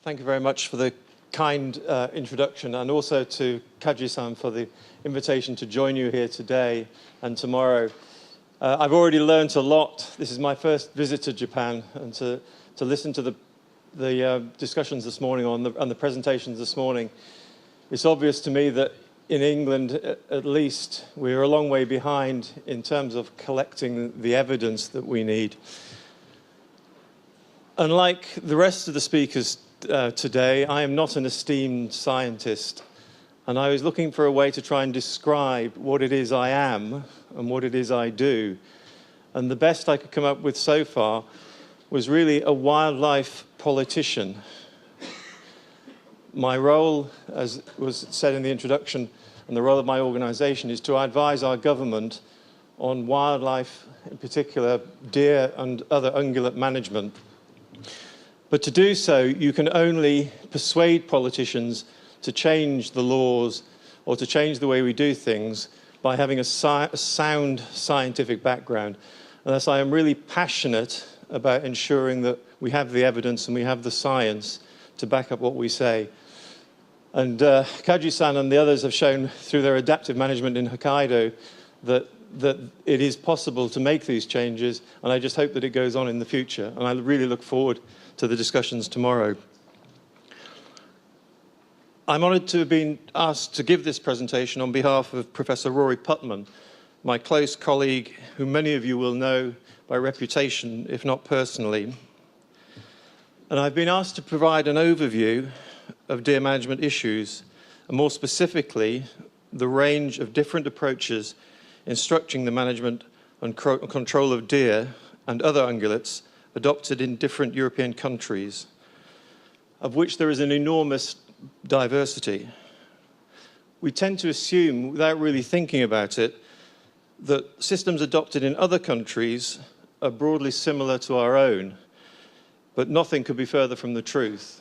Thank you very much for the kind introduction, and also to Kaji-san for the invitation to join you here today and tomorrow. I've already learned a lot. This is my first visit to Japan, and to listen to the discussions this morning and the presentations this morning, it's obvious to me that in England, at least, we're a long way behind in terms of collecting the evidence that we need. Unlike the rest of the speakers today, I am not an esteemed scientist, and I was looking for a way to try and describe what it is I am and what it is I do. And the best I could come up with so far was really a wildlife politician. My role, as was said in the introduction, and the role of my organisation is to advise our government on wildlife, in particular deer and other ungulate management. But to do so, you can only persuade politicians to change the laws or to change the way we do things by having a sound scientific background. And thus I am really passionate about ensuring that we have the evidence and we have the science to back up what we say. And Kaji-san and the others have shown through their adaptive management in Hokkaido that it is possible to make these changes, and I just hope that it goes on in the future. And I really look forward to the discussions tomorrow. I'm honoured to have been asked to give this presentation on behalf of Professor Rory Putman, my close colleague, who many of you will know by reputation, if not personally. And I've been asked to provide an overview of deer management issues, and more specifically, the range of different approaches in structuring the management and control of deer and other ungulates adopted in different European countries, of which there is an enormous diversity. We tend to assume, without really thinking about it, that systems adopted in other countries are broadly similar to our own, but nothing could be further from the truth.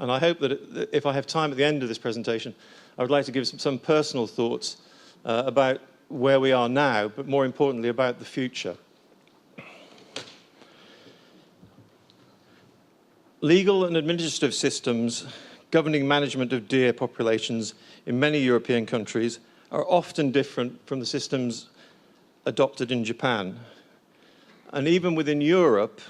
And I hope that if I have time at the end of this presentation, I would like to give some personal thoughts about where we are now, but more importantly about the future. Legal and administrative systems governing management of deer populations in many European countries are often different from the systems adopted in Japan. And even within Europe,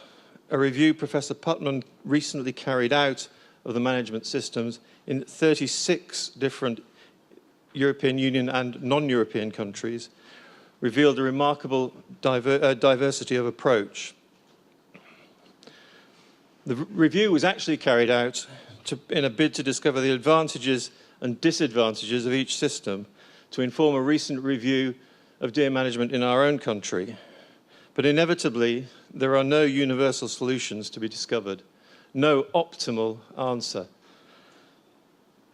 a review Professor Putman recently carried out of the management systems in 36 different European Union and non-European countries revealed a remarkable diversity of approach. The review was actually carried out in a bid to discover the advantages and disadvantages of each system to inform a recent review of deer management in our own country. But inevitably, there are no universal solutions to be discovered, no optimal answer.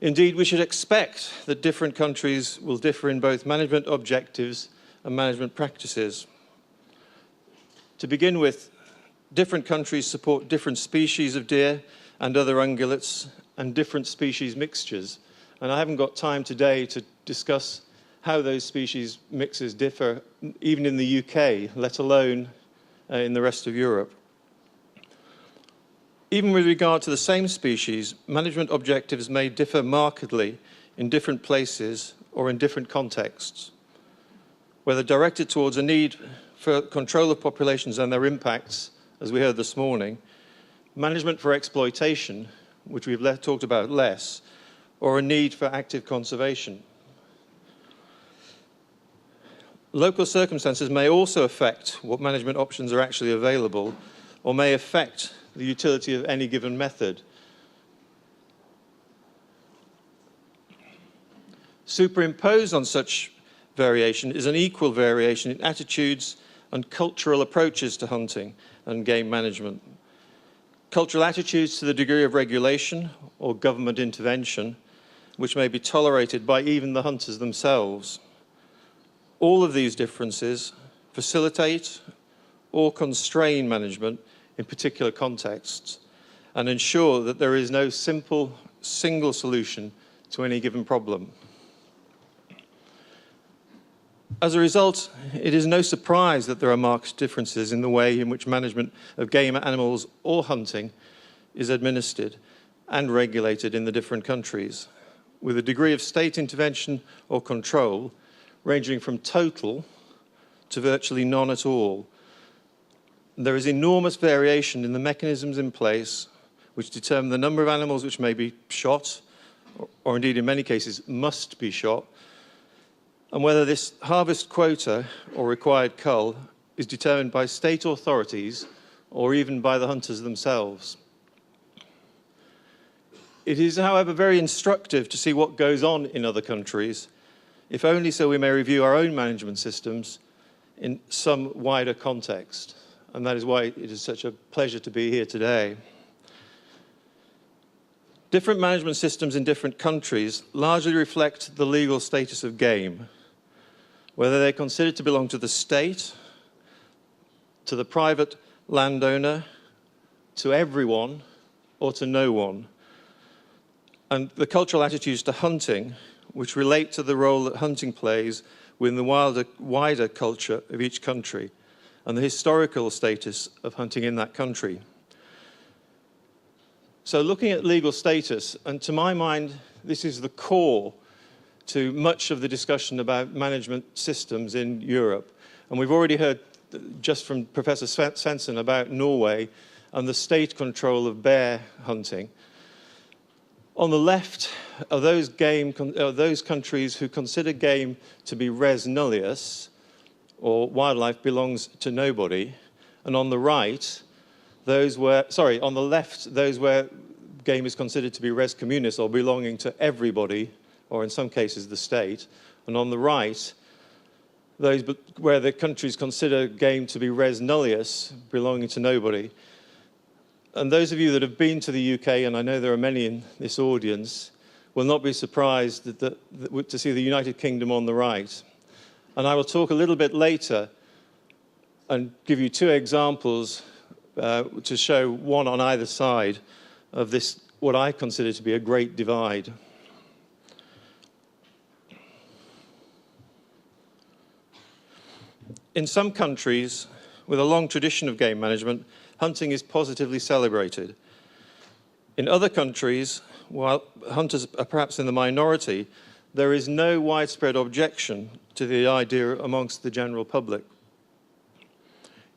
Indeed, we should expect that different countries will differ in both management objectives and management practices. To begin with, different countries support different species of deer and other ungulates and different species mixtures. And I haven't got time today to discuss how those species mixes differ, even in the UK, let alone in the rest of Europe. Even with regard to the same species, management objectives may differ markedly in different places or in different contexts. Whether directed towards a need for control of populations and their impacts, as we heard this morning, management for exploitation, which we've talked about less, or a need for active conservation. Local circumstances may also affect what management options are actually available, or may affect the utility of any given method. Superimposed on such variation is an equal variation in attitudes and cultural approaches to hunting and game management. Cultural attitudes to the degree of regulation or government intervention, which may be tolerated by even the hunters themselves. All of these differences facilitate or constrain management in particular contexts and ensure that there is no simple, single solution to any given problem. As a result, it is no surprise that there are marked differences in the way in which management of game animals or hunting is administered, and regulated in the different countries, with a degree of state intervention or control ranging from total to virtually none at all. There is enormous variation in the mechanisms in place which determine the number of animals which may be shot, or indeed in many cases must be shot, and whether this harvest quota or required cull is determined by state authorities or even by the hunters themselves. It is, however, very instructive to see what goes on in other countries, if only so we may review our own management systems in some wider context. And that is why it is such a pleasure to be here today. Different management systems in different countries largely reflect the legal status of game, whether they're considered to belong to the state, to the private landowner, to everyone, or to no one. And the cultural attitudes to hunting, which relate to the role that hunting plays within the wider culture of each country, and the historical status of hunting in that country. So looking at legal status, and to my mind, this is the core to much of the discussion about management systems in Europe. And we've already heard just from Professor Svensson about Norway and the state control of bear hunting. On the left are those countries who consider game to be res nullius, or wildlife belongs to nobody, and on the right, on the left, those where game is considered to be res communis, or belonging to everybody, or in some cases the state, and on the right, those where the countries consider game to be res nullius, belonging to nobody. And those of you that have been to the UK, and I know there are many in this audience, will not be surprised to see the United Kingdom on the right. And I will talk a little bit later and give you two examples to show one on either side of this, what I consider to be a great divide. In some countries, with a long tradition of game management, hunting is positively celebrated. In other countries, while hunters are perhaps in the minority, there is no widespread objection to the idea amongst the general public.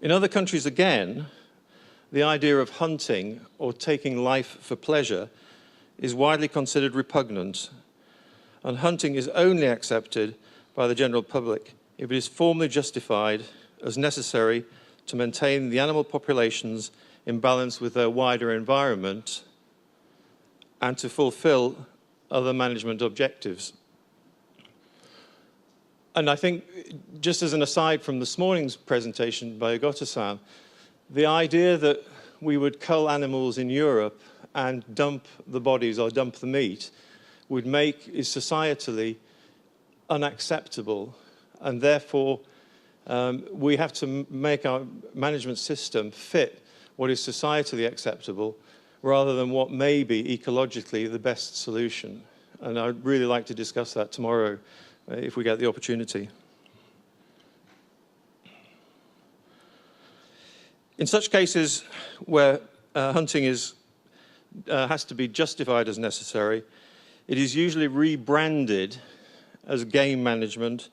In other countries, again, the idea of hunting or taking life for pleasure is widely considered repugnant, and hunting is only accepted by the general public if it is formally justified as necessary to maintain the animal populations in balance with their wider environment and to fulfill other management objectives. And I think, just as an aside from this morning's presentation by Ogata-san, the idea that we would cull animals in Europe and dump the bodies or dump the meat is societally unacceptable, and therefore we have to make our management system fit what is societally acceptable rather than what may be ecologically the best solution. And I'd really like to discuss that tomorrow if we get the opportunity. In such cases where hunting has to be justified as necessary, it is usually rebranded as game management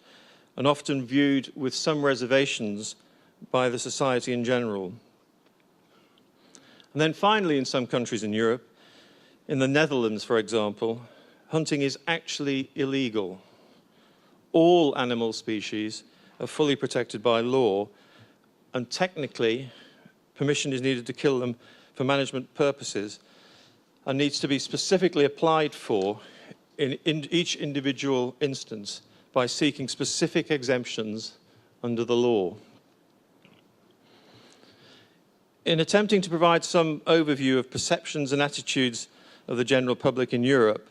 and often viewed with some reservations by the society in general. And then finally, in some countries in Europe, in the Netherlands, for example, hunting is actually illegal. All animal species are fully protected by law, and technically, permission is needed to kill them for management purposes and needs to be specifically applied for in each individual instance by seeking specific exemptions under the law. In attempting to provide some overview of perceptions and attitudes of the general public in Europe,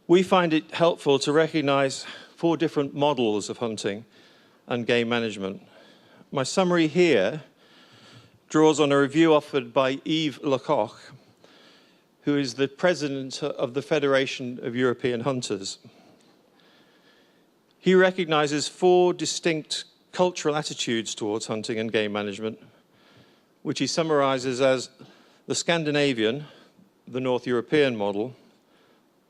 we find it helpful to recognize 4 different models of hunting and game management. My summary here draws on a review offered by Yves Lecoq, who is the president of the Federation of European Hunters. He recognizes 4 distinct cultural attitudes towards hunting and game management, which he summarizes as the Scandinavian, the North European model,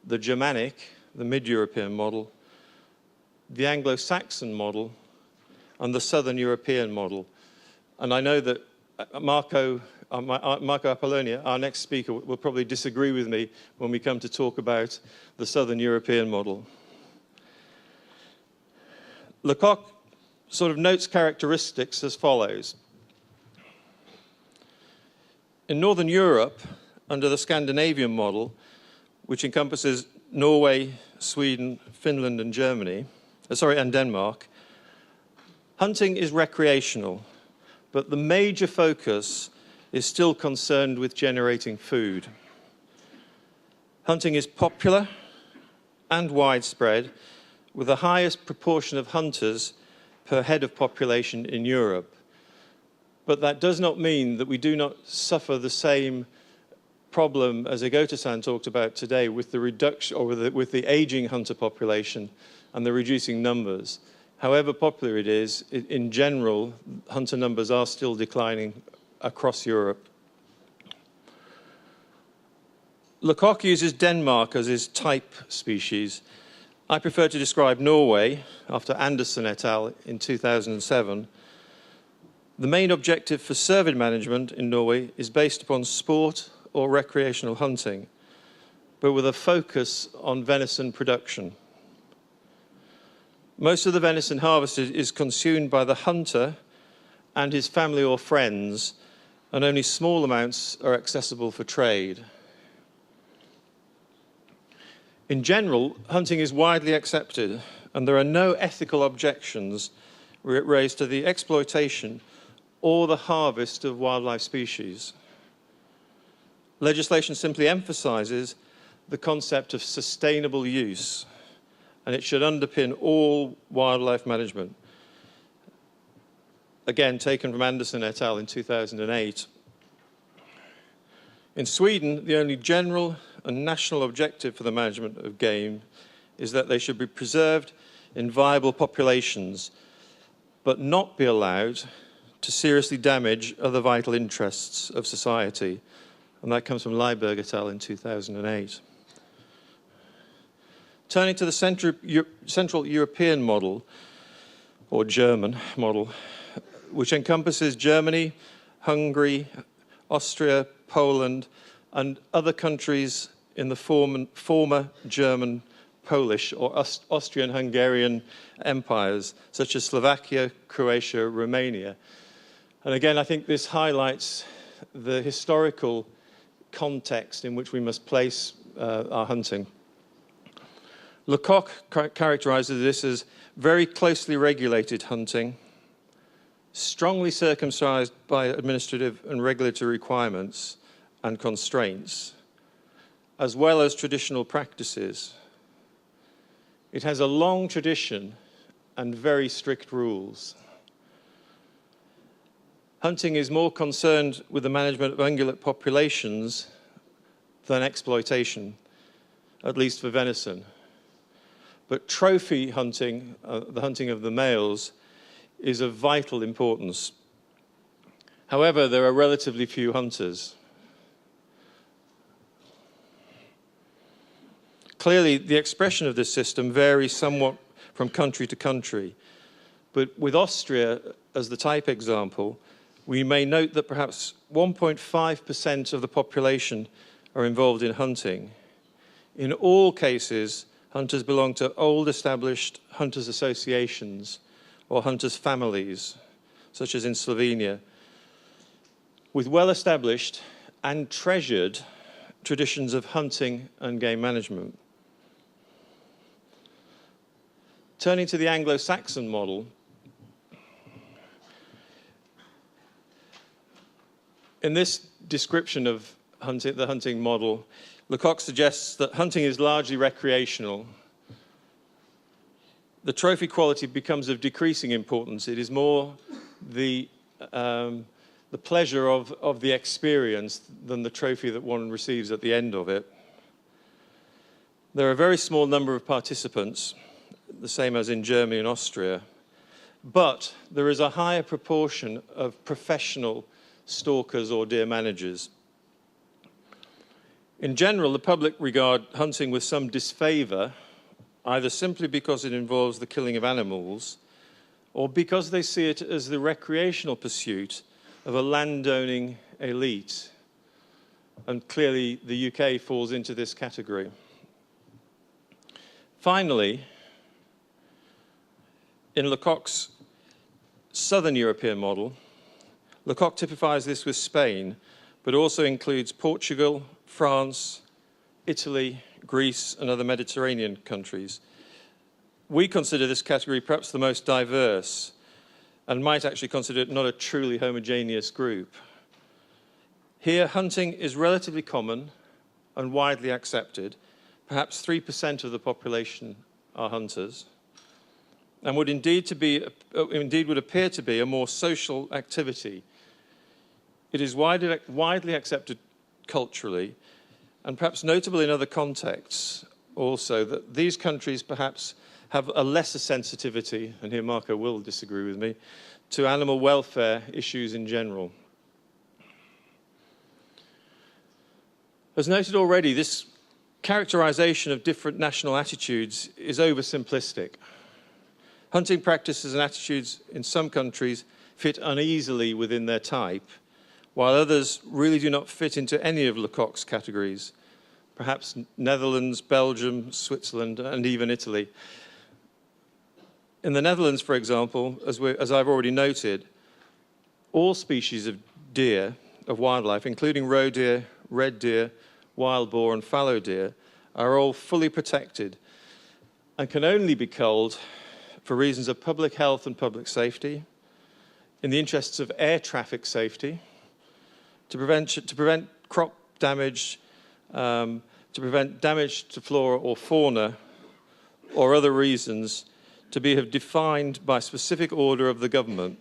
the Germanic, the Mid-European model, the Anglo-Saxon model, and the Southern European model. And I know that Marco Apollonia, our next speaker, will probably disagree with me when we come to talk about the Southern European model. Lecoq sort of notes characteristics as follows. In Northern Europe, under the Scandinavian model, which encompasses Norway, Sweden, Finland, and Denmark, hunting is recreational, but the major focus is still concerned with generating food. Hunting is popular and widespread, with the highest proportion of hunters per head of population in Europe. But that does not mean that we do not suffer the same problem as Igota-san talked about today with the reduction, or with the aging hunter population and the reducing numbers. However popular it is, in general, hunter numbers are still declining across Europe. Lecoq uses Denmark as his type species. I prefer to describe Norway, after Andersen et al. In 2007. The main objective for cervid management in Norway is based upon sport or recreational hunting, but with a focus on venison production. Most of the venison harvested is consumed by the hunter and his family or friends, and only small amounts are accessible for trade. In general, hunting is widely accepted, and there are no ethical objections raised to the exploitation or the harvest of wildlife species. Legislation simply emphasizes the concept of sustainable use, and it should underpin all wildlife management. Again, taken from Andersen et al. In 2008. In Sweden, the only general and national objective for the management of game is that they should be preserved in viable populations, but not be allowed to seriously damage other vital interests of society. And that comes from Leiberg et al. In 2008. Turning to the Central European model, or German model, which encompasses Germany, Hungary, Austria, Poland, and other countries in the former German, Polish, or Austrian-Hungarian empires, such as Slovakia, Croatia, Romania. And again, I think this highlights the historical context in which we must place our hunting. Lecoq characterizes this as very closely regulated hunting, strongly circumscribed by administrative and regulatory requirements and constraints, as well as traditional practices. It has a long tradition and very strict rules. Hunting is more concerned with the management of ungulate populations than exploitation, at least for venison. But trophy hunting, the hunting of the males, is of vital importance. However, there are relatively few hunters. Clearly, the expression of this system varies somewhat from country to country. But with Austria as the type example, we may note that perhaps 1.5% of the population are involved in hunting. In all cases, hunters belong to old established hunters associations or hunters families, such as in Slovenia, with well-established and treasured traditions of hunting and game management. Turning to the Anglo-Saxon model, in this description of the hunting model, Lecoq suggests that hunting is largely recreational. The trophy quality becomes of decreasing importance. It is more the pleasure of the experience than the trophy that one receives at the end of it. There are a very small number of participants, the same as in Germany and Austria, but there is a higher proportion of professional stalkers or deer managers. In general, the public regard hunting with some disfavour, either simply because it involves the killing of animals, or because they see it as the recreational pursuit of a landowning elite. And clearly, the UK falls into this category. Finally, in Lecoq's Southern European model, Lecoq typifies this with Spain, but also includes Portugal, France, Italy, Greece, and other Mediterranean countries. We consider this category perhaps the most diverse, and might actually consider it not a truly homogeneous group. Here, hunting is relatively common and widely accepted. Perhaps 3% of the population are hunters, and would indeed appear to be a more social activity. It is widely accepted culturally, and perhaps notable in other contexts also, that these countries perhaps have a lesser sensitivity, and here Marco will disagree with me, to animal welfare issues in general. As noted already, this characterization of different national attitudes is oversimplistic. Hunting practices and attitudes in some countries fit uneasily within their type, while others really do not fit into any of Lecoq's categories, perhaps Netherlands, Belgium, Switzerland, and even Italy. In the Netherlands, for example, as I've already noted, all species of deer, of wildlife, including roe deer, red deer, wild boar, and fallow deer, are all fully protected and can only be culled for reasons of public health and public safety, in the interests of air traffic safety, to prevent crop damage, to prevent damage to flora or fauna, or other reasons to be defined by specific order of the government.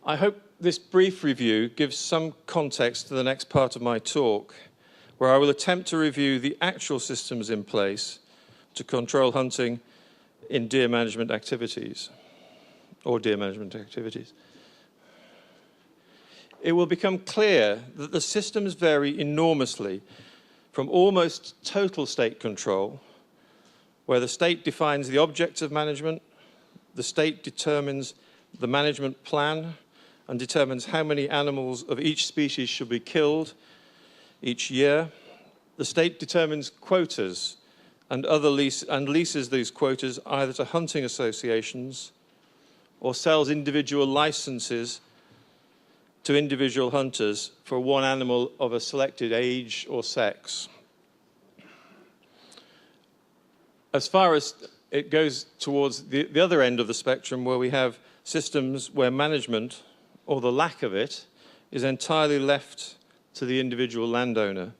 I hope this brief review gives some context to the next part of my talk, where I will attempt to review the actual systems in place to control hunting in deer management activities, or deer management activities. It will become clear that the systems vary enormously from almost total state control, where the state defines the objects of management, the state determines the management plan, and determines how many animals of each species should be killed each year. The state determines quotas and leases these quotas either to hunting associations or sells individual licenses to individual hunters for one animal of a selected age or sex. As far as it goes towards the other end of the spectrum, where we have systems where management, or the lack of it, is entirely left to the individual landowner.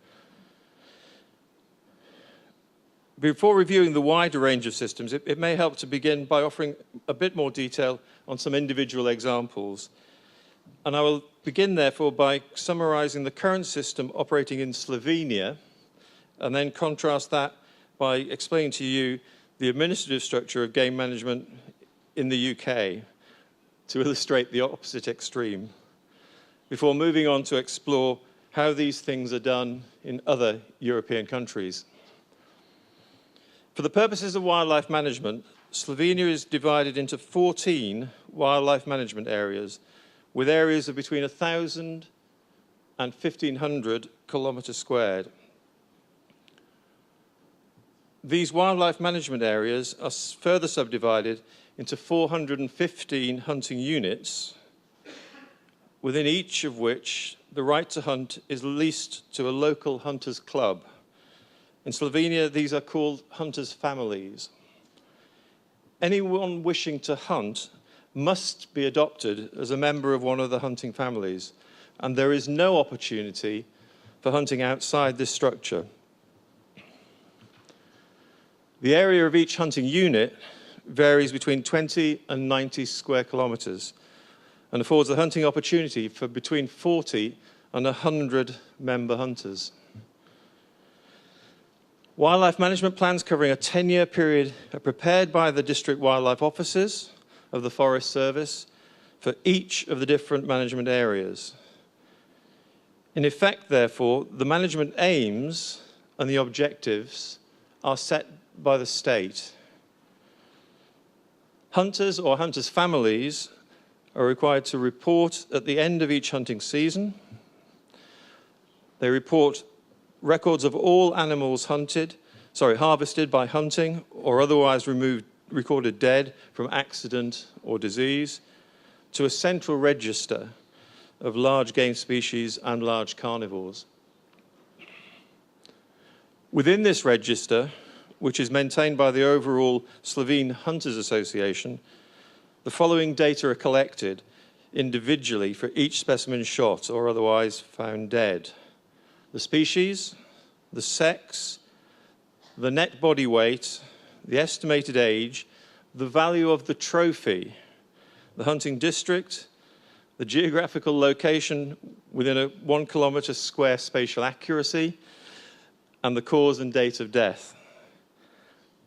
Before reviewing the wider range of systems, it may help to begin by offering a bit more detail on some individual examples. And I will begin, therefore, by summarizing the current system operating in Slovenia, and then contrast that by explaining to you the administrative structure of game management in the UK, to illustrate the opposite extreme, before moving on to explore how these things are done in other European countries. For the purposes of wildlife management, Slovenia is divided into 14 wildlife management areas, with areas of between 1,000 and 1,500 kilometres squared. These wildlife management areas are further subdivided into 415 hunting units, within each of which the right to hunt is leased to a local hunters' club. In Slovenia, these are called hunters' families. Anyone wishing to hunt must be adopted as a member of one of the hunting families, and there is no opportunity for hunting outside this structure. The area of each hunting unit varies between 20 and 90 square kilometres and affords a hunting opportunity for between 40 and 100 member hunters. Wildlife management plans covering a 10-year period are prepared by the district wildlife officers of the Forest Service for each of the different management areas. In effect, therefore, the management aims and the objectives are set by the state. Hunters or hunters' families are required to report at the end of each hunting season. They report records of all animals harvested by hunting or otherwise recorded dead from accident or disease to a central register of large game species and large carnivores. Within this register, which is maintained by the overall Slovene Hunters Association, the following data are collected individually for each specimen shot or otherwise found dead: the species, the sex, the net body weight, the estimated age, the value of the trophy, the hunting district, the geographical location within a 1 kilometre square spatial accuracy, and the cause and date of death.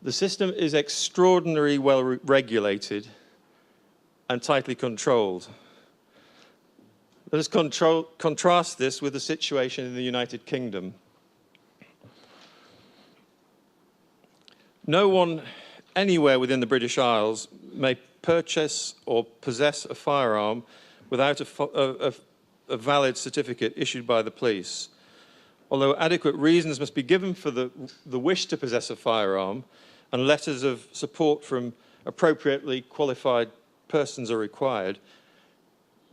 The system is extraordinarily well regulated and tightly controlled. Let us contrast this with the situation in the United Kingdom. No one anywhere within the British Isles may purchase or possess a firearm without a valid certificate issued by the police. Although adequate reasons must be given for the wish to possess a firearm, and letters of support from appropriately qualified persons are required,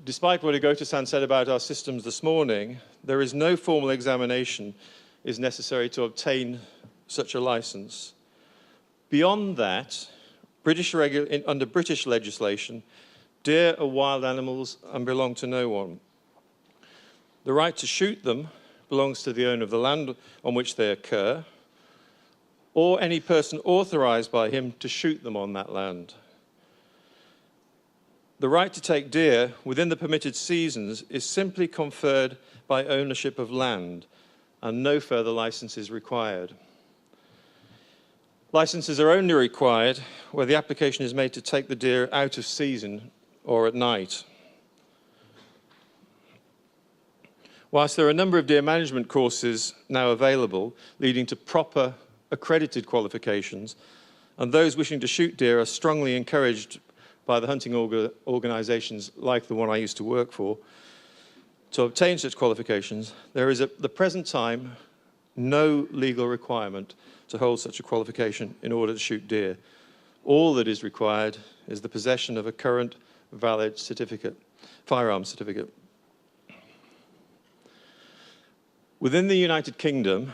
despite what Igoto-san said about our systems this morning, there is no formal examination is necessary to obtain such a license. Beyond that, under British legislation, deer are wild animals and belong to no one. The right to shoot them belongs to the owner of the land on which they occur, or any person authorized by him to shoot them on that land. The right to take deer within the permitted seasons is simply conferred by ownership of land, and no further license is required. Licenses are only required where the application is made to take the deer out of season or at night. Whilst there are a number of deer management courses now available leading to proper accredited qualifications, and those wishing to shoot deer are strongly encouraged by the hunting organisations like the one I used to work for to obtain such qualifications, there is at the present time no legal requirement to hold such a qualification in order to shoot deer. All that is required is the possession of a current valid certificate, firearm certificate. Within the United Kingdom,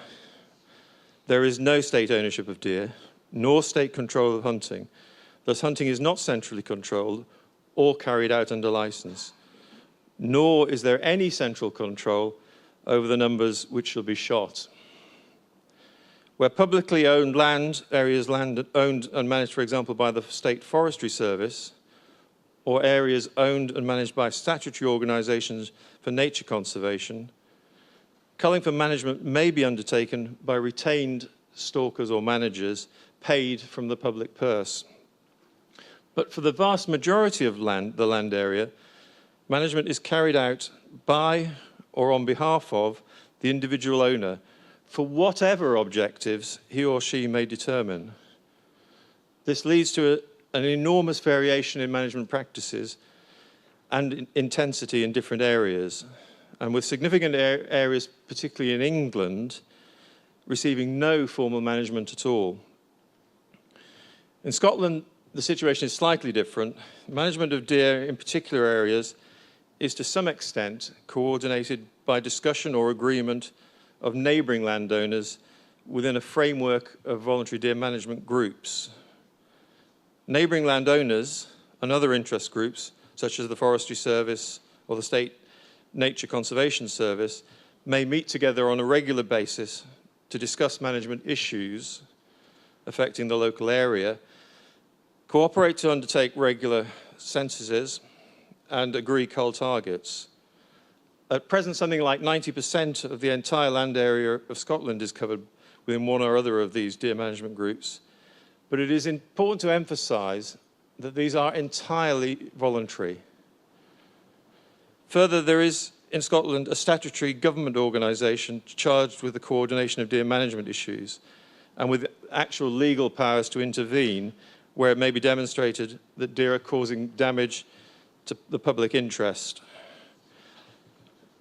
there is no state ownership of deer, nor state control of hunting. Thus, hunting is not centrally controlled or carried out under license, nor is there any central control over the numbers which shall be shot. Where publicly owned areas owned and managed, for example, by the State Forestry Service, or areas owned and managed by statutory organisations for nature conservation, culling for management may be undertaken by retained stalkers or managers paid from the public purse. But for the vast majority of the land area, management is carried out by or on behalf of the individual owner for whatever objectives he or she may determine. This leads to an enormous variation in management practices and intensity in different areas, and with significant areas, particularly in England, receiving no formal management at all. In Scotland, the situation is slightly different. Management of deer in particular areas is to some extent coordinated by discussion or agreement of neighbouring landowners within a framework of voluntary deer management groups. Neighbouring landowners and other interest groups, such as the Forestry Service or the State Nature Conservation Service, may meet together on a regular basis to discuss management issues affecting the local area, cooperate to undertake regular censuses, and agree cull targets. At present, something like 90% of the entire land area of Scotland is covered within one or other of these deer management groups. But it is important to emphasise that these are entirely voluntary. Further, there is in Scotland a statutory government organisation charged with the coordination of deer management issues and with actual legal powers to intervene where it may be demonstrated that deer are causing damage to the public interest.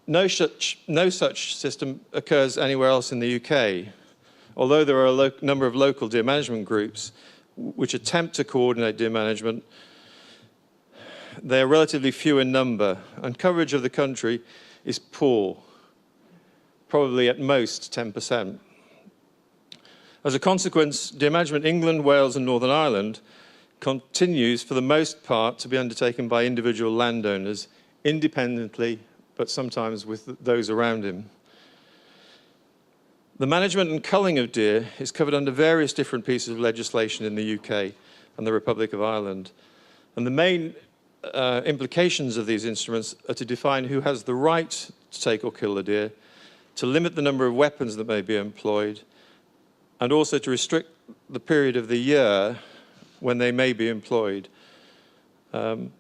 No such system occurs anywhere else in the UK, although there are a number of local deer management groups which attempt to coordinate deer management. They are relatively few in number, and coverage of the country is poor, probably at most 10%. As a consequence, deer management in England, Wales and Northern Ireland continues for the most part to be undertaken by individual landowners independently, but sometimes with those around him. The management and culling of deer is covered under various different pieces of legislation in the UK and the Republic of Ireland. And the main implications of these instruments are to define who has the right to take or kill the deer, to limit the number of weapons that may be employed, and also to restrict the period of the year when they may be employed. The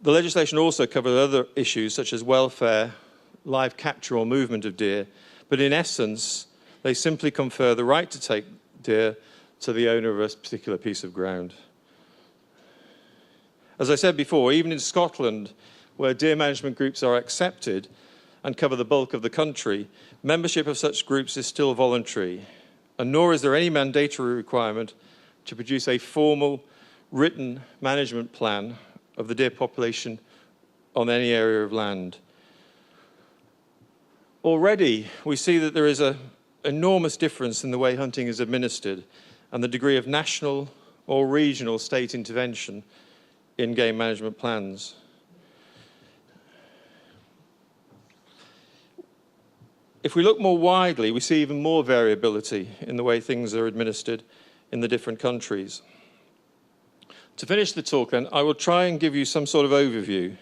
legislation also covers other issues such as welfare, live capture or movement of deer, but in essence, they simply confer the right to take deer to the owner of a particular piece of ground. As I said before, even in Scotland, where deer management groups are accepted and cover the bulk of the country, membership of such groups is still voluntary, and nor is there any mandatory requirement to produce a formal written management plan of the deer population on any area of land. Already, we see that there is an enormous difference in the way hunting is administered and the degree of national or regional state intervention in game management plans. If we look more widely, we see even more variability in the way things are administered in the different countries. To finish the talk then, I will try and give you some sort of overview.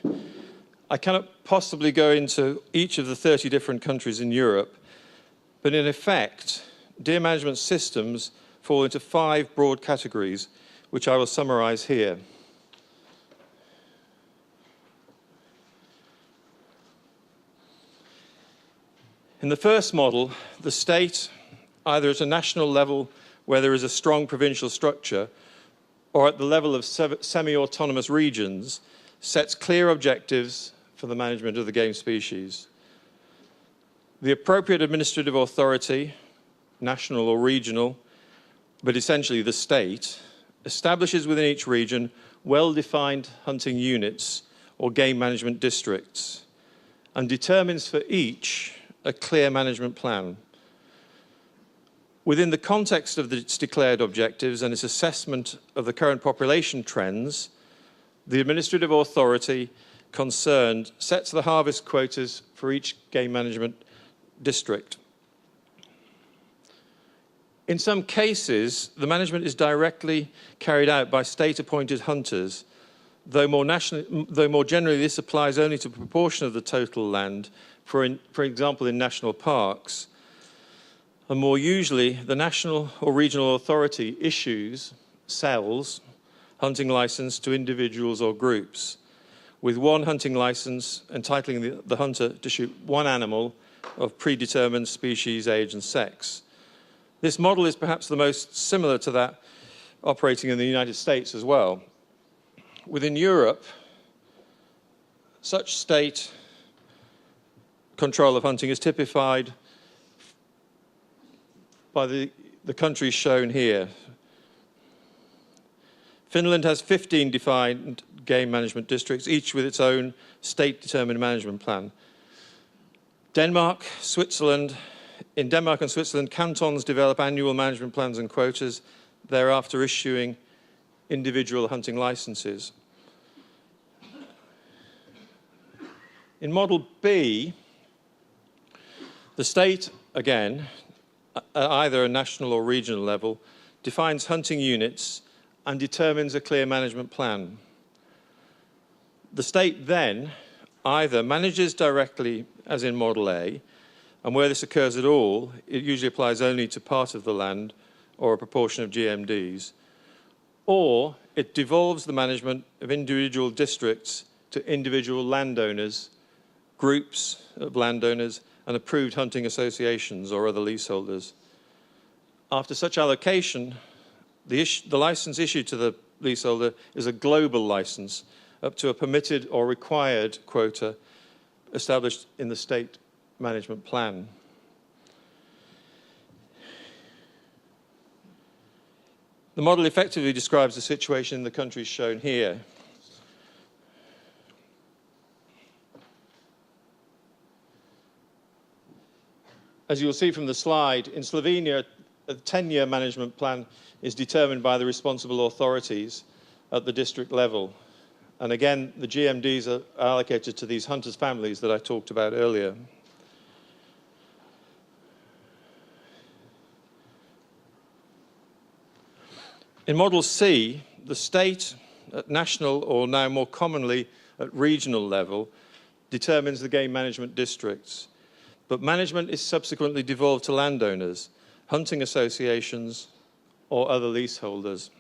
I cannot possibly go into each of the 30 different countries in Europe, but in effect, deer management systems fall into 5 broad categories, which I will summarize here. In the first model, the state, either at a national level where there is a strong provincial structure, or at the level of semi-autonomous regions, sets clear objectives for the management of the game species. The appropriate administrative authority, national or regional, but essentially the state, establishes within each region well-defined hunting units or game management districts and determines for each a clear management plan. Within the context of its declared objectives and its assessment of the current population trends, the administrative authority concerned sets the harvest quotas for each game management district. In some cases, the management is directly carried out by state-appointed hunters, though more generally this applies only to a proportion of the total land, for example in national parks. And more usually, the national or regional authority issues, sells, hunting license to individuals or groups, with one hunting license entitling the hunter to shoot one animal of predetermined species, age and sex. This model is perhaps the most similar to that operating in the United States as well. Within Europe, such state control of hunting is typified by the countries shown here. Finland has 15 defined game management districts, each with its own state-determined management plan. Denmark, Switzerland. In Denmark and Switzerland, cantons develop annual management plans and quotas, thereafter issuing individual hunting licenses. In Model B, the state, again, at either a national or regional level, defines hunting units and determines a clear management plan. The state then either manages directly, as in Model A, and where this occurs at all, it usually applies only to part of the land or a proportion of GMDs, or it devolves the management of individual districts to individual landowners, groups of landowners, and approved hunting associations or other leaseholders. After such allocation, the license issued to the leaseholder is a global license up to a permitted or required quota established in the state management plan. The model effectively describes the situation in the countries shown here. As you will see from the slide, in Slovenia, a 10-year management plan is determined by the responsible authorities at the district level. And again, the GMDs are allocated to these hunters' families that I talked about earlier. In Model C, the state at national, or now more commonly at regional level, determines the game management districts. But management is subsequently devolved to landowners, hunting associations, or other leaseholders.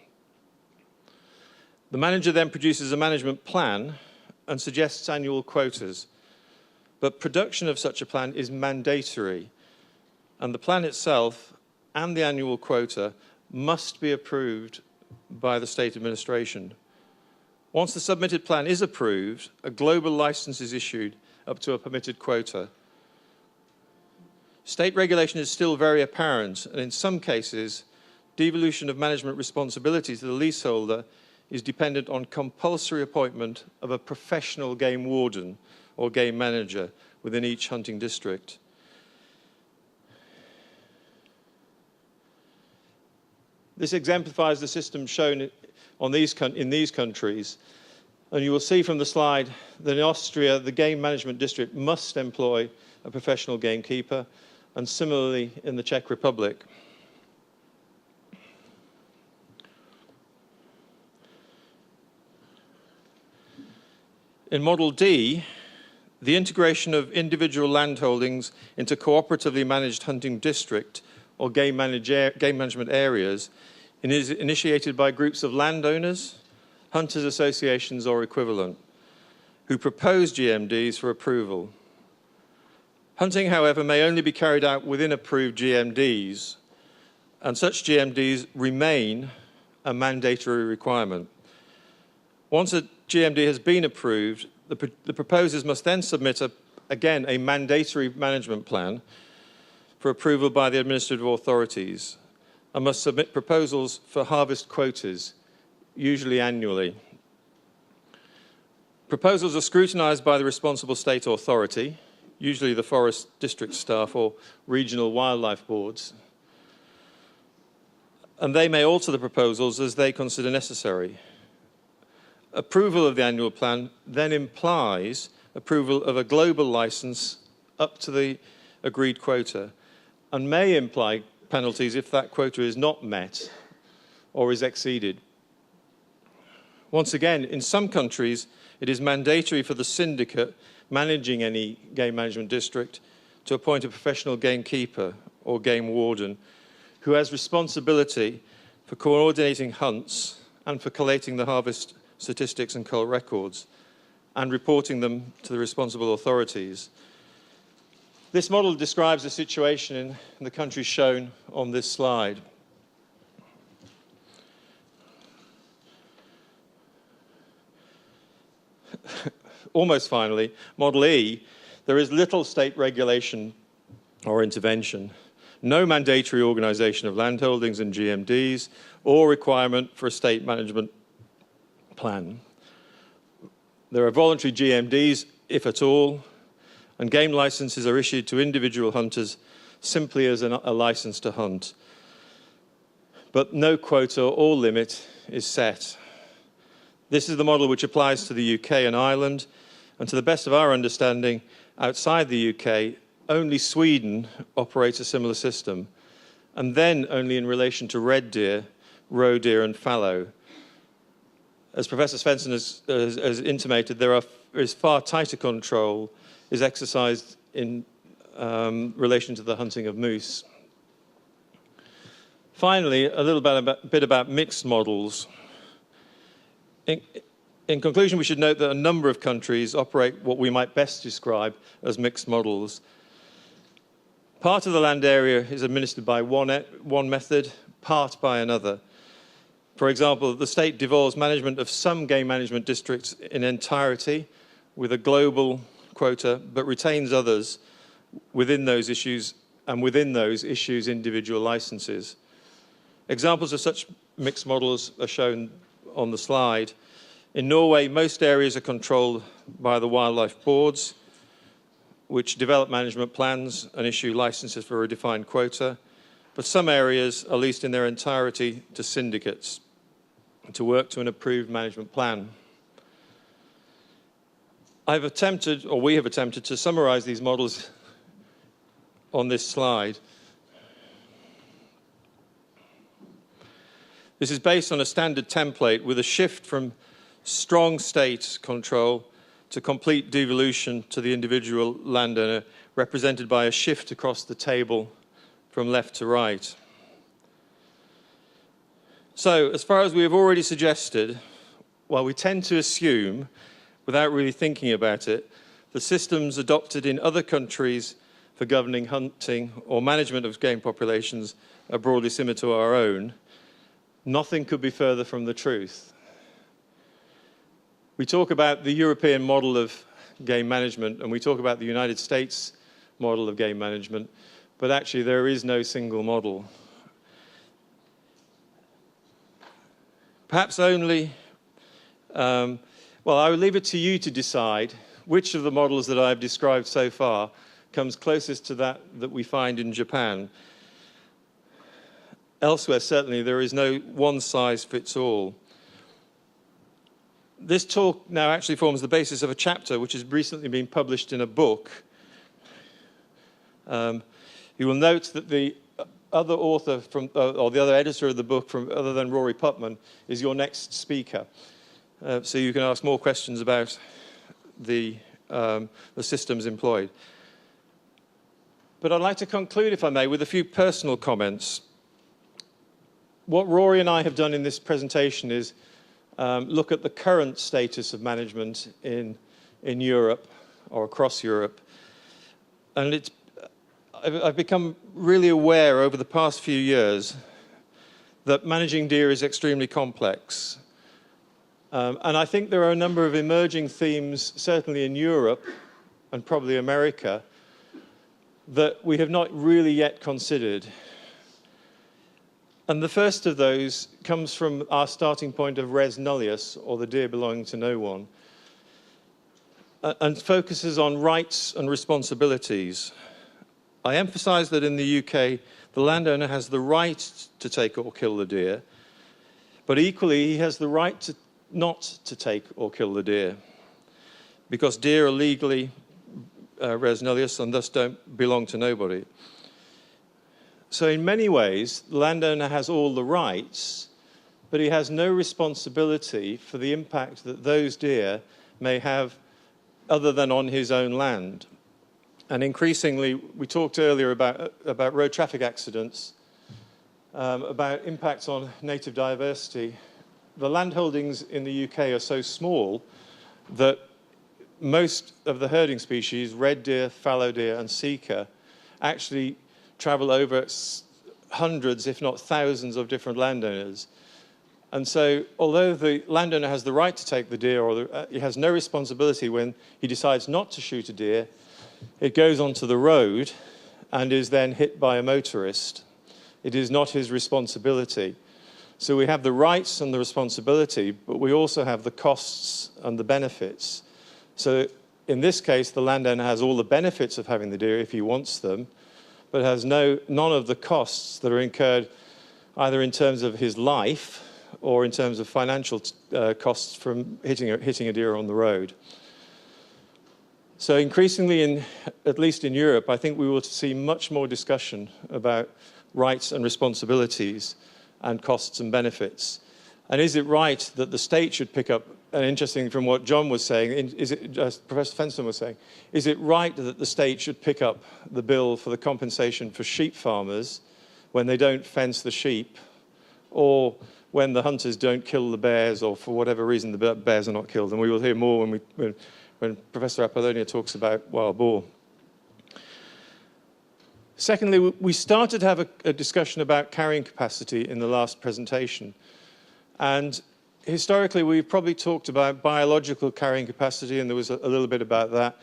The manager then produces a management plan and suggests annual quotas. But production of such a plan is mandatory, and the plan itself and the annual quota must be approved by the state administration. Once the submitted plan is approved, a global license is issued up to a permitted quota. State regulation is still very apparent, and in some cases, devolution of management responsibility to the leaseholder is dependent on compulsory appointment of a professional game warden or game manager within each hunting district. This exemplifies the system shown in these countries. And you will see from the slide that in Austria, the game management district must employ a professional gamekeeper, and similarly in the Czech Republic. In Model D, the integration of individual landholdings into cooperatively managed hunting district or game management areas is initiated by groups of landowners, hunters associations or equivalent, who propose GMDs for approval. Hunting, however, may only be carried out within approved GMDs, and such GMDs remain a mandatory requirement. Once a GMD has been approved, the proposers must then submit, again, a mandatory management plan for approval by the administrative authorities, and must submit proposals for harvest quotas, usually annually. Proposals are scrutinised by the responsible state authority, usually the forest district staff or regional wildlife boards, and they may alter the proposals as they consider necessary. Approval of the annual plan then implies approval of a global licence up to the agreed quota, and may imply penalties if that quota is not met or is exceeded. Once again, in some countries, it is mandatory for the syndicate managing any game management district to appoint a professional gamekeeper or game warden who has responsibility for coordinating hunts and for collating the harvest statistics and cull records and reporting them to the responsible authorities. This model describes the situation in the countries shown on this slide. Almost finally, Model E, there is little state regulation or intervention, no mandatory organisation of landholdings and GMDs, or requirement for a state management plan. There are voluntary GMDs, if at all, and game licenses are issued to individual hunters simply as a license to hunt. But no quota or limit is set. This is the model which applies to the UK and Ireland, and to the best of our understanding, outside the UK, only Sweden operates a similar system, and then only in relation to red deer, roe deer and fallow. As Professor Svensson has intimated, there is far tighter control is exercised in relation to the hunting of moose. Finally, a little bit about mixed models. In In conclusion, we should note that a number of countries operate what we might best describe as mixed models. Part of the land area is administered by one method, part by another. For example, the state devolves management of some game management districts in entirety with a global quota, but retains others within those issues, and within those issues individual licenses. Examples of such mixed models are shown on the slide. In Norway, most areas are controlled by the wildlife boards, which develop management plans and issue licenses for a defined quota, but some areas are leased in their entirety to syndicates to work to an approved management plan. We have attempted to summarize these models on this slide. This is based on a standard template with a shift from strong state control to complete devolution to the individual landowner, represented by a shift across the table from left to right. So, as far as we have already suggested, while we tend to assume, without really thinking about it, the systems adopted in other countries for governing hunting or management of game populations are broadly similar to our own, nothing could be further from the truth. We talk about the European model of game management, and we talk about the United States model of game management, but actually there is no single model. Perhaps only, well, I will leave it to you to decide which of the models that I've described so far comes closest to that we find in Japan. Elsewhere, certainly, there is no one-size-fits-all. This talk now actually forms the basis of a chapter which has recently been published in a book. You will note that the other author or the other editor of the book, other than Rory Putman, is your next speaker. So you can ask more questions about the systems employed. But I'd like to conclude, if I may, with a few personal comments. What Rory and I have done in this presentation is look at the current status of management in Europe or across Europe. And I've become really aware over the past few years that managing deer is extremely complex. And I think there are a number of emerging themes, certainly in Europe and probably America, that we have not really yet considered. And the first of those comes from our starting point of res nullius, or the deer belonging to no one, and focuses on rights and responsibilities. I emphasize that in the UK, the landowner has the right to take or kill the deer, but equally he has the right not to take or kill the deer, because deer are legally res nullius and thus don't belong to nobody. So in many ways, the landowner has all the rights, but he has no responsibility for the impact that those deer may have other than on his own land. And increasingly, we talked earlier about road traffic accidents, about impacts on native diversity. The land holdings in the UK are so small that most of the herding species, red deer, fallow deer, and sika, actually travel over hundreds, if not thousands, of different landowners. And so, although the landowner has the right to take the deer, or he has no responsibility when he decides not to shoot a deer, it goes onto the road and is then hit by a motorist. It is not his responsibility. So we have the rights and the responsibility, but we also have the costs and the benefits. So in this case, the landowner has all the benefits of having the deer if he wants them, but has none of the costs that are incurred either in terms of his life or in terms of financial costs from hitting a deer on the road. So increasingly, at least in Europe, I think we will see much more discussion about rights and responsibilities and costs and benefits. And is it right that the state should pick up, and interesting from what John was saying, Professor Fenton was saying, is it right that the state should pick up the bill for the compensation for sheep farmers when they don't fence the sheep, or when the hunters don't kill the bears, or for whatever reason the bears are not killed. And we will hear more when Professor Apollonia talks about wild boar. Secondly, we started to have a discussion about carrying capacity in the last presentation. And historically, we've probably talked about biological carrying capacity, and there was a little bit about that.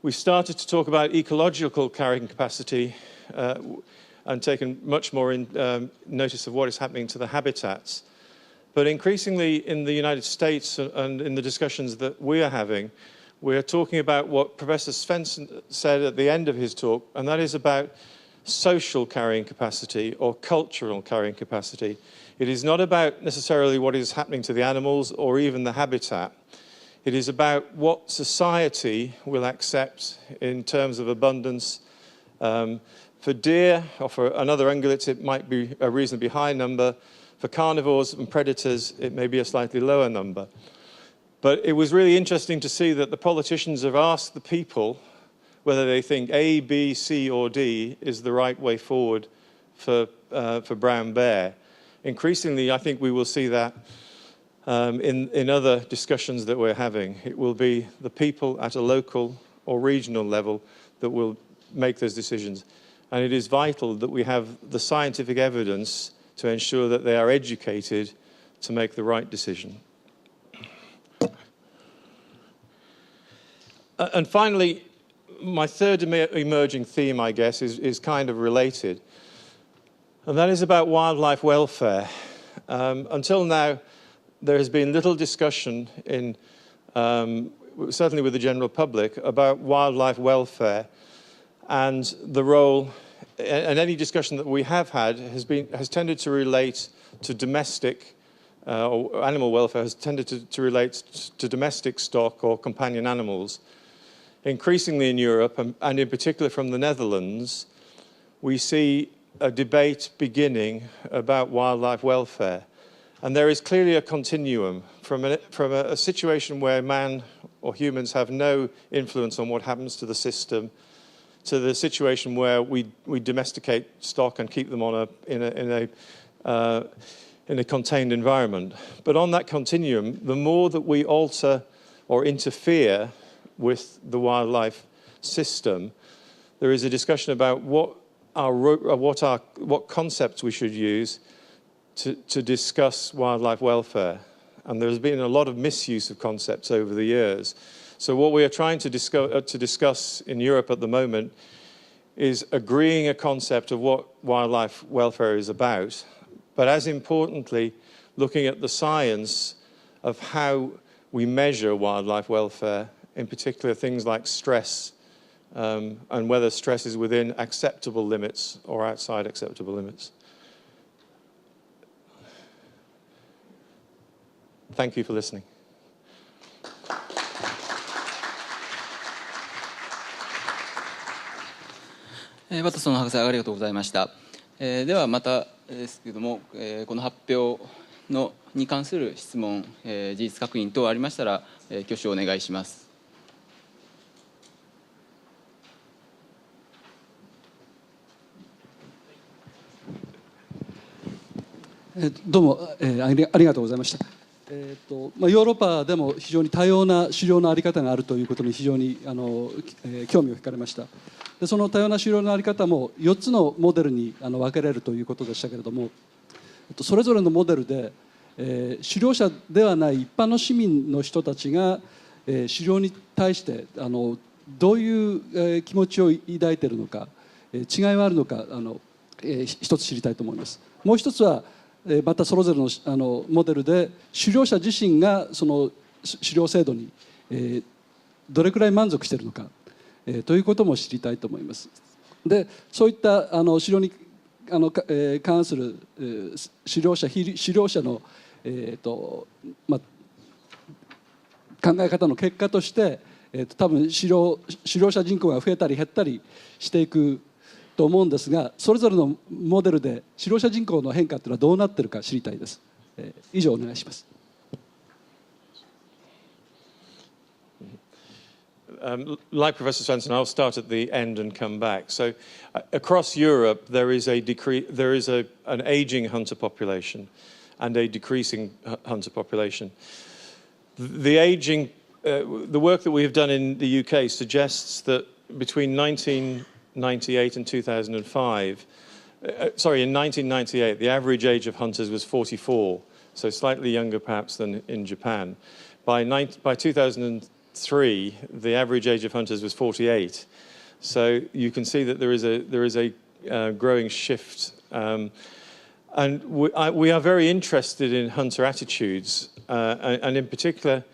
We started to talk about ecological carrying capacity and taken much more notice of what is happening to the habitats. But increasingly in the United States and in the discussions that we are having, we're talking about what Professor Svensson said at the end of his talk, and that is about social carrying capacity or cultural carrying capacity. It is not about necessarily what is happening to the animals or even the habitat. It is about what society will accept in terms of abundance. For deer, or for another ungulates, it might be a reasonably high number. For carnivores and predators, it may be a slightly lower number. But it was really interesting to see that the politicians have asked the people whether they think A, B, C, or D is the right way forward for brown bear. Increasingly, I think we will see that in other discussions that we're having. It will be the people at a local or regional level that will make those decisions. And it is vital that we have the scientific evidence to ensure that they are educated to make the right decision. And finally, my third emerging theme, I guess, is kind of related. And that is about wildlife welfare. Until now, there has been little discussion certainly with the general public, about wildlife welfare and the role, and any discussion that we have had has tended to relate to domestic, or animal welfare has tended to relate to domestic stock or companion animals. Increasingly in Europe, and in particular from the Netherlands, we see a debate beginning about wildlife welfare. And there is clearly a continuum from a situation where man or humans have no influence on what happens to the system, to the situation where we domesticate stock and keep them in a contained environment. But on that continuum, the more that we alter or interfere with the wildlife system, there is a discussion about what concepts we should use to discuss wildlife welfare. And there's been a lot of misuse of concepts over the years. So what we are trying to discuss in Europe at the moment is agreeing a concept of what wildlife welfare is about, but as importantly, looking at the science of how we measure wildlife welfare, in particular things like stress, and whether stress is within acceptable limits or outside acceptable limits. Thank you for listening. ワトソン博士ありがとうございました。ではまたですけれども、この発表に関する質問、事実確認等ありましたら、挙手をお願いします。どうも、ありがとうございました。ヨーロッパでも非常に多様な狩猟の在り方があるということに非常に興味を惹かれました。でその多様な狩猟の在り方も4つのモデルに分けられるということでしたけれども、それぞれのモデルで、狩猟者ではない一般の市民の人たちが、狩猟に対してどういう気持ちを抱いているのか、違いはあるのか一つ知りたいと思います。もう一つはまたそれぞれのモデルで狩猟者自身がその狩猟制度にどれくらい満足しているのかということも知りたいと思います。でそういった狩猟に関する狩猟者の考え方の結果として多分狩猟者人口が増えたり減ったりしていくと思うんですが、それぞれのモデルで狩猟者人口の変化というのはどうなっているか知りたいです。以上お願いします。Like Professor Svensson, I'll start at the end and come back. So, across Europe, there is an aging hunter population, and a decreasing hunter population. The aging, the work that we have done in the UK suggests that between 1998 and 2005, in 1998, the average age of hunters was 44, so slightly younger perhaps than in Japan. By 2003, the average age of hunters was 48. So you can see that there is a growing shift. And we are very interested in hunter attitudes. And in particular,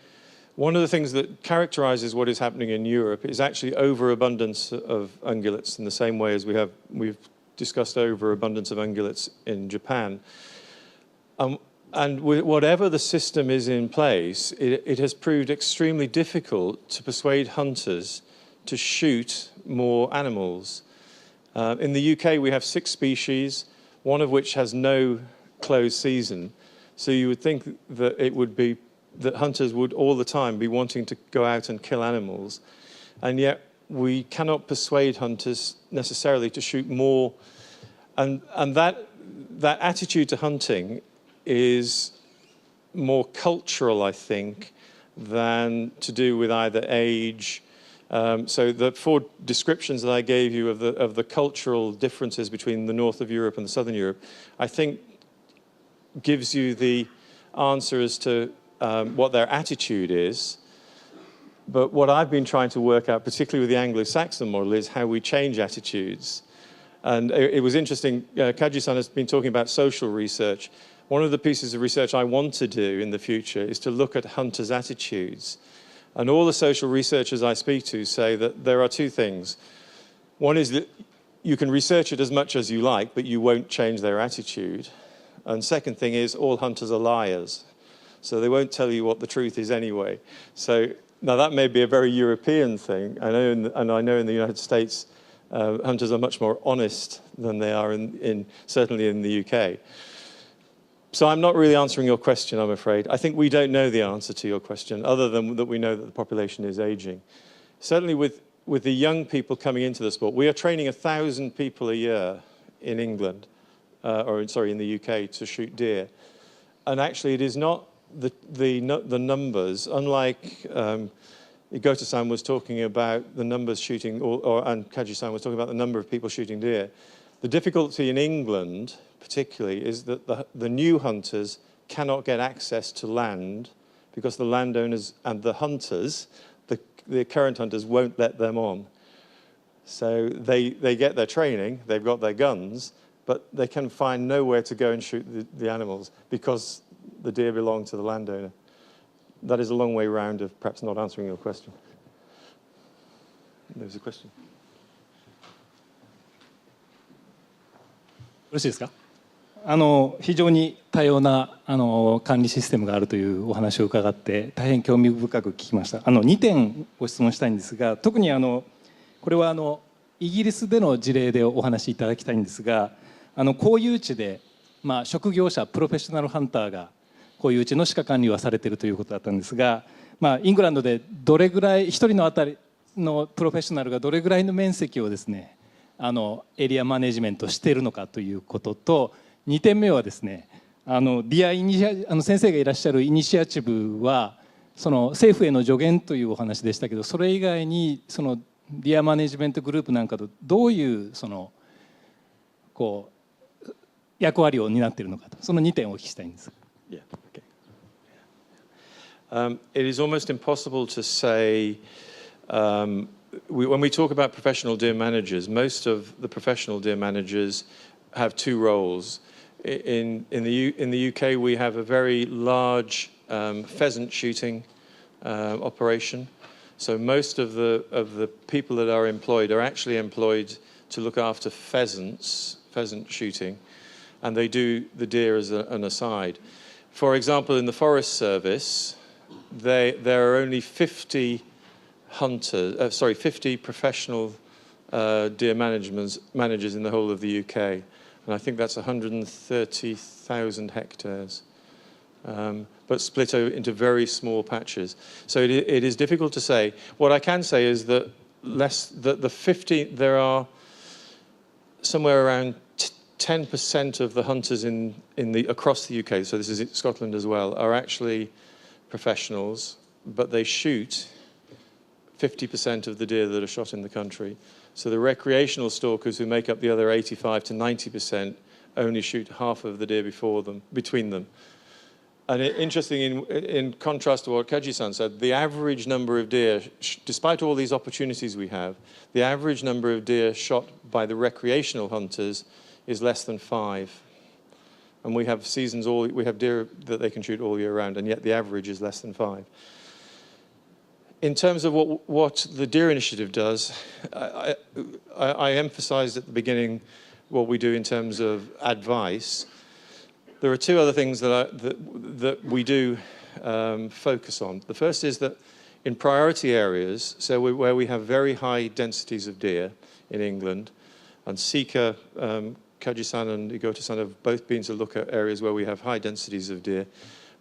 one of the things that characterizes what is happening in Europe is actually overabundance of ungulates in the same way as we've discussed overabundance of ungulates in Japan. And whatever the system is in place, it has proved extremely difficult to persuade hunters to shoot more animals. In the UK, we have 6 species, one of which has no closed season. So you would think that it would be that hunters would all the time be wanting to go out and kill animals. And yet we cannot persuade hunters necessarily to shoot more. And that attitude to hunting is more cultural, I think, than to do with either age. So the 4 descriptions that I gave you of the cultural differences between the north of Europe and the southern Europe, I think gives you the answer as to what their attitude is. But what I've been trying to work out, particularly with the Anglo-Saxon model, is how we change attitudes. And it was interesting, Kaji-san has been talking about social research. One of the pieces of research I want to do in the future is to look at hunters' attitudes. And all the social researchers I speak to say that there are 2 things. One is that you can research it as much as you like, but you won't change their attitude. And second thing is all hunters are liars. So they won't tell you what the truth is anyway. So now that may be a very European thing. I know in the United States, hunters are much more honest than they are certainly in the UK. So I'm not really answering your question, I'm afraid. I think we don't know the answer to your question, other than that we know that the population is aging. Certainly with the young people coming into the sport, we are training 1,000 people a year in England, in the UK, to shoot deer. And actually, it is not the numbers, unlike Igota-san was talking about the numbers shooting, and Kaji-san was talking about the number of people shooting deer. The difficulty in England, particularly, is that the new hunters cannot get access to land because the landowners and the hunters, the current hunters, won't let them on. So they get their training, they've got their guns, but they can find nowhere to go and shoot the animals because the deer belong to the landowner. That is a long way round of perhaps not answering your question. There's a question. よろしいですか。非常に多様な管理システムがあるというお話を伺って大変興味深く聞きました。2点ご質問したいんですが、特にこれはイギリスでの事例でお話しいただきたいんですが、公有地で、職業者プロフェッショナルハンターが公有地の鹿管理はされているということだったんですが、イングランドでどれぐらい1人のあたりのプロフェッショナルがどれぐらいの面積をですねエリアマネジメントしているのかということと、2点目はですね先生がいらっしゃるイニシアチブはその政府への助言というお話でしたけど、それ以外にそのディアマネジメントグループなんかとどういう役割を担っているのかと、その2点をお聞きしたいんです。Yeah, okay. It is almost impossible to say. When we talk about professional deer managers, most of the professional deer managers have 2 roles. In the UK, we have a very large pheasant shooting operation. So most of the people that are employed are actually employed to look after pheasant shooting, and they do the deer as an aside. For example, in the Forest Service, there are only 50 professional deer managers in the whole of the UK, and I think that's 130,000 hectares, but split into very small patches. So it is difficult to say. What I can say is that there are somewhere around 10% of the hunters across the UK, so this is Scotland as well, are actually professionals, but they shoot 50% of the deer that are shot in the country. So the recreational stalkers, who make up the other 85 to 90%, only shoot half of the deer between them. And interesting, in contrast to what Kaji-san said, the average number of deer, despite all these opportunities we have, the average number of deer shot by the recreational hunters is less than 5. And we have we have deer that they can shoot all year round, and yet the average is less than 5. In terms of what the Deer Initiative does, I emphasized at the beginning what we do in terms of advice. There are two other things that we do focus on. The first is that in priority areas, so where we have very high densities of deer in England, and Sika, Kaji-san and Igota-san have both been to look at areas where we have high densities of deer,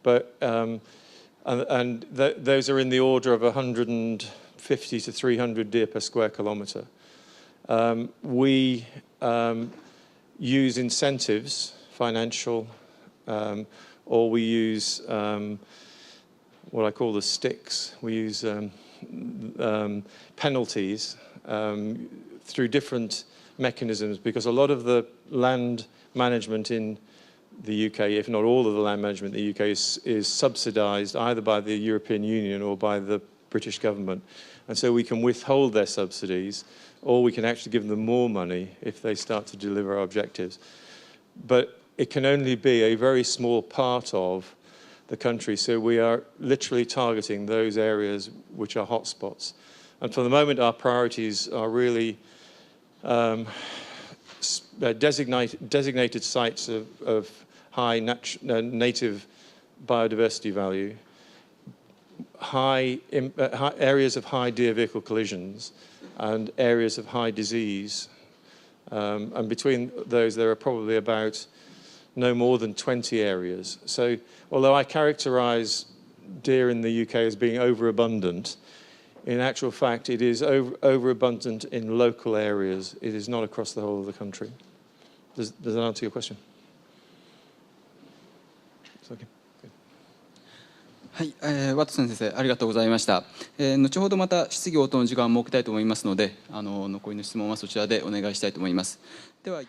but those are in the order of 150 to 300 deer per square kilometre. We use incentives, financial, or we use what I call the sticks. We use penalties through different mechanisms, because a lot of the land management in the UK, if not all of the land management in the UK, is subsidised either by the European Union or by the British government. And so we can withhold their subsidies, or we can actually give them more money if they start to deliver our objectives. But it can only be a very small part of the country, so we are literally targeting those areas which are hotspots. And for the moment, our priorities are really designated sites of high native biodiversity value, areas of high deer vehicle collisions, and areas of high disease. And between those, there are probably about no more than 20 areas. So although I characterize deer in the UK as being overabundant, in actual fact, it is overabundant in local areas. It is not across the whole of the country. Does that answer your question? Okay. はい、ワトソン先生ありがとうございました。後ほどまた質疑応答の時間を設けたいと思いますので、残りの質問はそちらでお願いしたいと思います。では。